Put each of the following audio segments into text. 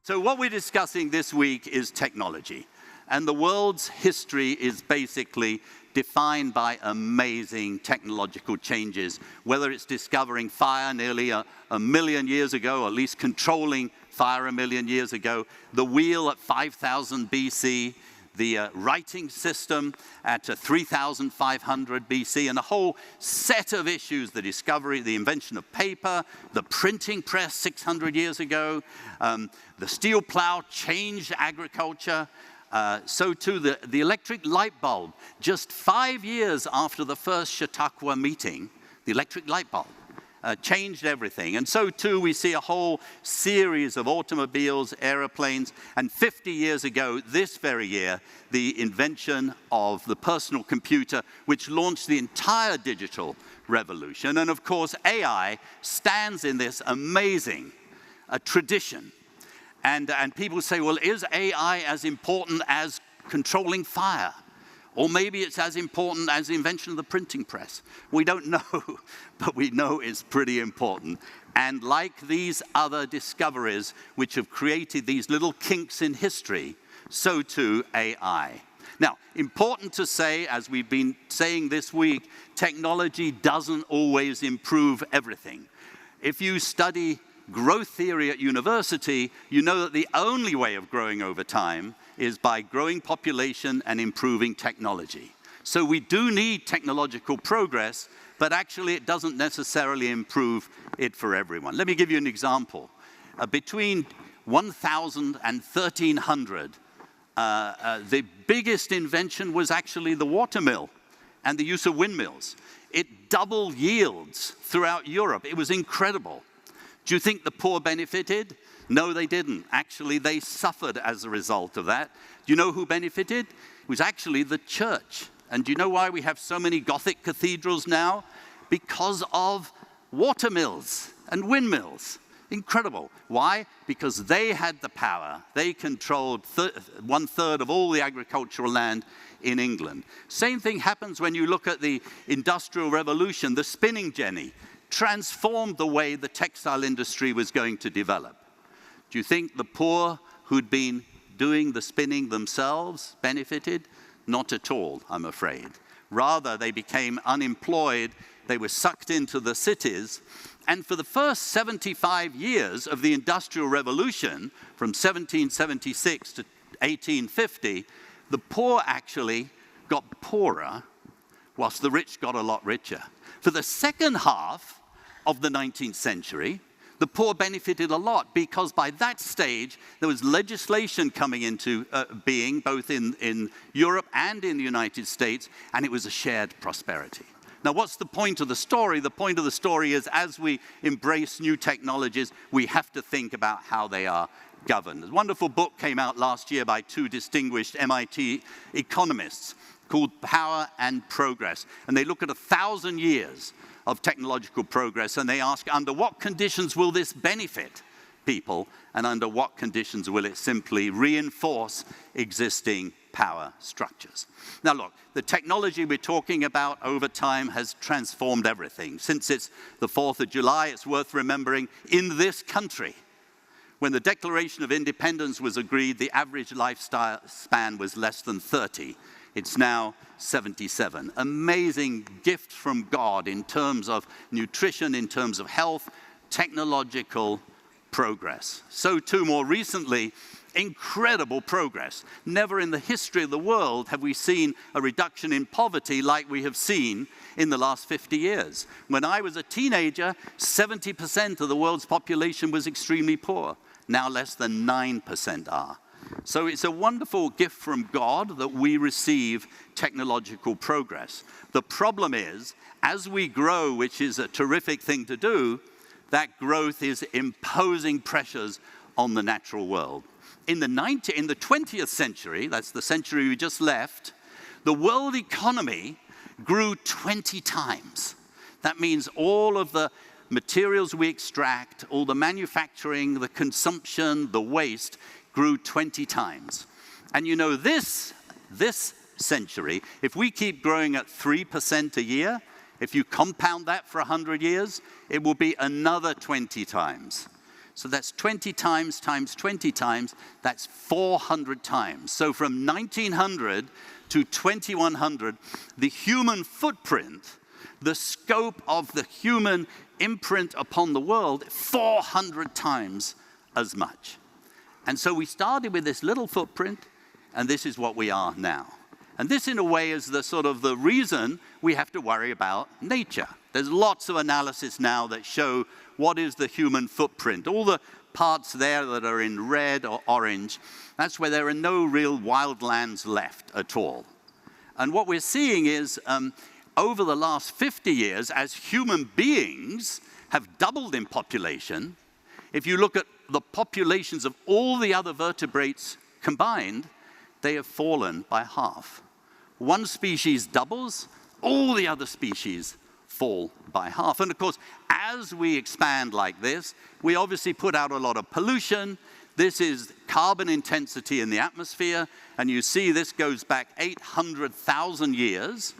So what we're discussing this week is technology. And the world's history is basically defined by amazing technological changes, whether it's discovering fire nearly a million years ago, or at least controlling fire a million years ago, the wheel at 5000 BC, the writing system at 3500 BC, and a whole set of issues, the discovery, the invention of paper, the printing press 600 years ago, the steel plow changed agriculture, so too the electric light bulb. Just 5 years after the first Chautauqua meeting, the electric light bulb changed everything. And so too we see a whole series of automobiles, airplanes, and 50 years ago, this very year, the invention of the personal computer, which launched the entire digital revolution. And of course, AI stands in this amazing tradition. And people say, well, is AI as important as controlling fire? Or maybe it's as important as the invention of the printing press. We don't know, but we know it's pretty important. And like these other discoveries, which have created these little kinks in history, so too AI. Now, important to say, as we've been saying this week, technology doesn't always improve everything. If you study growth theory at university, you know that the only way of growing over time is by growing population and improving technology. So we do need technological progress, but actually it doesn't necessarily improve it for everyone. Let me give you an example. Between 1000 and 1300, the biggest invention was actually the watermill and the use of windmills. It doubled yields throughout Europe. It was incredible. Do you think the poor benefited? No, they didn't. Actually, they suffered as a result of that. Do you know who benefited? It was actually the church. And do you know why we have so many Gothic cathedrals now? Because of watermills and windmills. Incredible. Why? Because they had the power. They controlled 1/3 of all the agricultural land in England. Same thing happens when you look at the Industrial Revolution. The spinning jenny transformed the way the textile industry was going to develop. Do you think the poor who'd been doing the spinning themselves benefited? Not at all, I'm afraid. Rather, they became unemployed, they were sucked into the cities, and for the first 75 years of the Industrial Revolution, from 1776 to 1850, the poor actually got poorer, whilst the rich got a lot richer. For the second half of the 19th century, the poor benefited a lot because by that stage, there was legislation coming into being, both in Europe and in the United States, and it was a shared prosperity. Now, what's the point of the story? The point of the story is, as we embrace new technologies, we have to think about how they are governed. A wonderful book came out last year by two distinguished MIT economists called Power and Progress. And they look at 1,000 years of technological progress, and they ask, under what conditions will this benefit people, and under what conditions will it simply reinforce existing power structures? Now look, the technology we're talking about over time has transformed everything. Since it's the 4th of July, it's worth remembering, in this country, when the Declaration of Independence was agreed, the average lifespan was less than 30. It's now 77. Amazing gift from God in terms of nutrition, in terms of health, technological progress. So too, more recently, incredible progress. Never in the history of the world have we seen a reduction in poverty like we have seen in the last 50 years. When I was a teenager, 70% of the world's population was extremely poor. Now less than 9% are. So it's a wonderful gift from God that we receive technological progress. The problem is, as we grow, which is a terrific thing to do, that growth is imposing pressures on the natural world. In the 20th century, that's the century we just left, the world economy grew 20 times. That means all of the materials we extract, all the manufacturing, the consumption, the waste, grew 20 times. And you know, this century, if we keep growing at 3% a year, if you compound that for 100 years, it will be another 20 times. So that's 20 times times 20 times, that's 400 times. So from 1900 to 2100, the human footprint, the scope of the human imprint upon the world, 400 times as much. And so we started with this little footprint, and this is what we are now. And this, in a way, is the sort of the reason we have to worry about nature. There's lots of analysis now that show what is the human footprint. All the parts there that are in red or orange, that's where there are no real wildlands left at all. And what we're seeing is, over the last 50 years, as human beings have doubled in population, if you look at the populations of all the other vertebrates combined, they have fallen by half. One species doubles, all the other species fall by half. And of course, as we expand like this, we obviously put out a lot of pollution. This is carbon intensity in the atmosphere, and you see this goes back 800,000 years,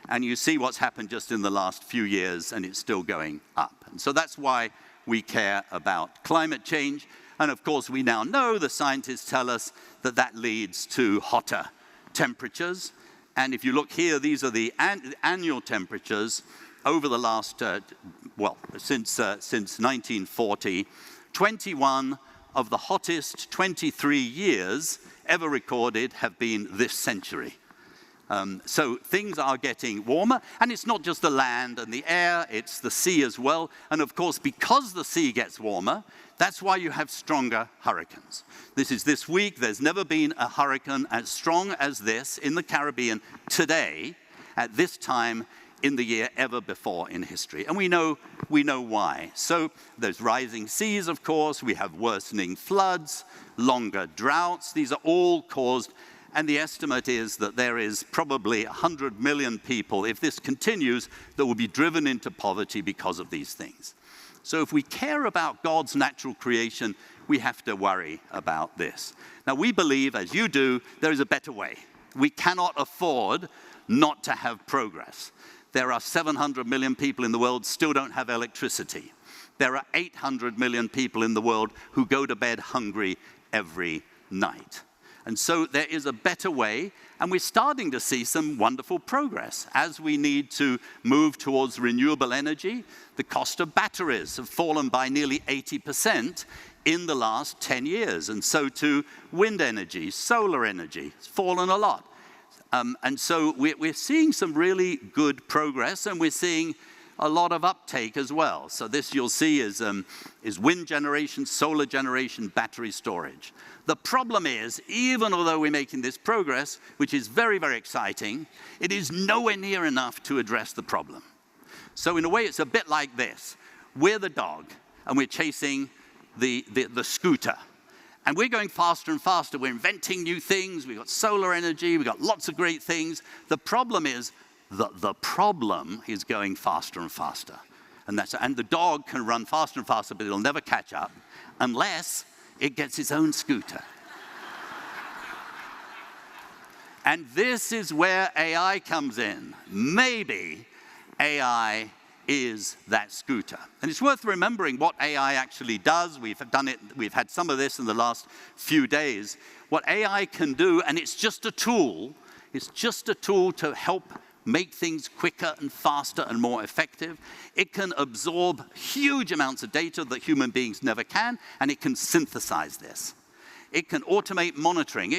and you see what's happened just in the last few years, and it's still going up. And so that's why we care about climate change. And of course, we now know, the scientists tell us, that that leads to hotter temperatures. And if you look here, these are the annual temperatures over the last, since 1940. 21 of the hottest 23 years ever recorded have been this century. So things are getting warmer, and it's not just the land and the air, it's the sea as well. And of course, because the sea gets warmer, that's why you have stronger hurricanes. This week, there's never been a hurricane as strong as this in the Caribbean today, at this time in the year ever before in history. And we know why. So there's rising seas, of course, we have worsening floods, longer droughts. These are all caused. And the estimate is that there is probably 100 million people, if this continues, that will be driven into poverty because of these things. So if we care about God's natural creation, we have to worry about this. Now, we believe, as you do, there is a better way. We cannot afford not to have progress. There are 700 million people in the world still don't have electricity. There are 800 million people in the world who go to bed hungry every night. And so there is a better way, and we're starting to see some wonderful progress. As we need to move towards renewable energy, the cost of batteries have fallen by nearly 80% in the last 10 years. And so too, wind energy, solar energy, has fallen a lot. And so we're seeing some really good progress, and we're seeing a lot of uptake as well. So this you'll see is wind generation, solar generation, battery storage. The problem is, even although we're making this progress, which is very, very exciting, it is nowhere near enough to address the problem. So in a way, it's a bit like this. We're the dog, and we're chasing the scooter. And we're going faster and faster. We're inventing new things. We've got solar energy. We've got lots of great things. The problem is, the problem is going faster and faster. And the dog can run faster and faster, but it'll never catch up unless it gets its own scooter. And this is where AI comes in. Maybe AI is that scooter. And it's worth remembering what AI actually does. We've had some of this in the last few days. What AI can do, and it's just a tool to help make things quicker and faster and more effective. It can absorb huge amounts of data that human beings never can, and it can synthesize this. It can automate monitoring.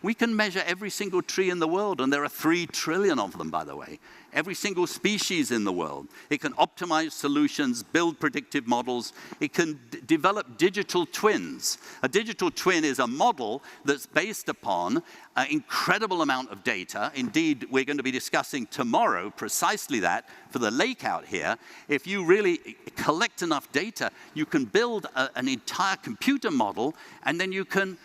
We can measure every single tree in the world, and there are 3 trillion of them, by the way. Every single species in the world. It can optimize solutions, build predictive models. It can develop digital twins. A digital twin is a model that's based upon an incredible amount of data. Indeed, we're going to be discussing tomorrow precisely that for the lake out here. If you really collect enough data, you can build an entire computer model, and then you can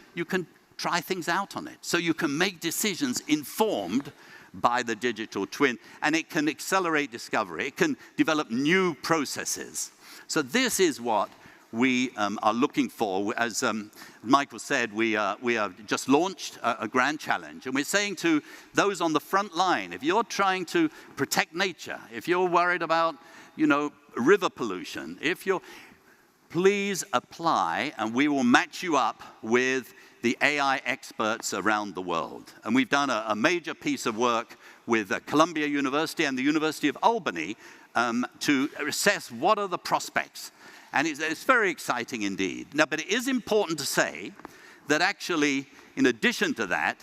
try things out on it. So you can make decisions informed by the digital twin, and it can accelerate discovery. It can develop new processes. So this is what we are looking for. As Michael said, we have just launched a grand challenge, and we're saying to those on the front line, if you're trying to protect nature, if you're worried about, river pollution, please apply, and we will match you up with the AI experts around the world. And we've done a major piece of work with Columbia University and the University of Albany to assess what are the prospects. And it's very exciting indeed. Now, but it is important to say that actually, in addition to that,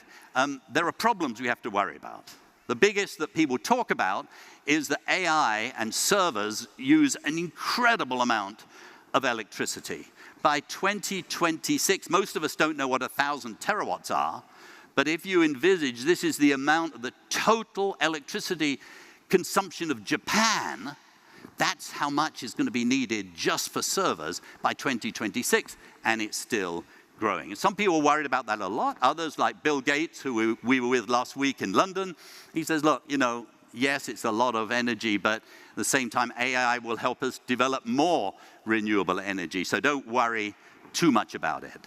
there are problems we have to worry about. The biggest that people talk about is that AI and servers use an incredible amount of electricity. By 2026, most of us don't know what 1,000 terawatts are, but if you envisage this is the amount of the total electricity consumption of Japan, that's how much is going to be needed just for servers by 2026, and it's still growing. And some people are worried about that a lot. Others, like Bill Gates, who we were with last week in London, he says, look, yes, it's a lot of energy, but at the same time, AI will help us develop more renewable energy. So don't worry too much about it.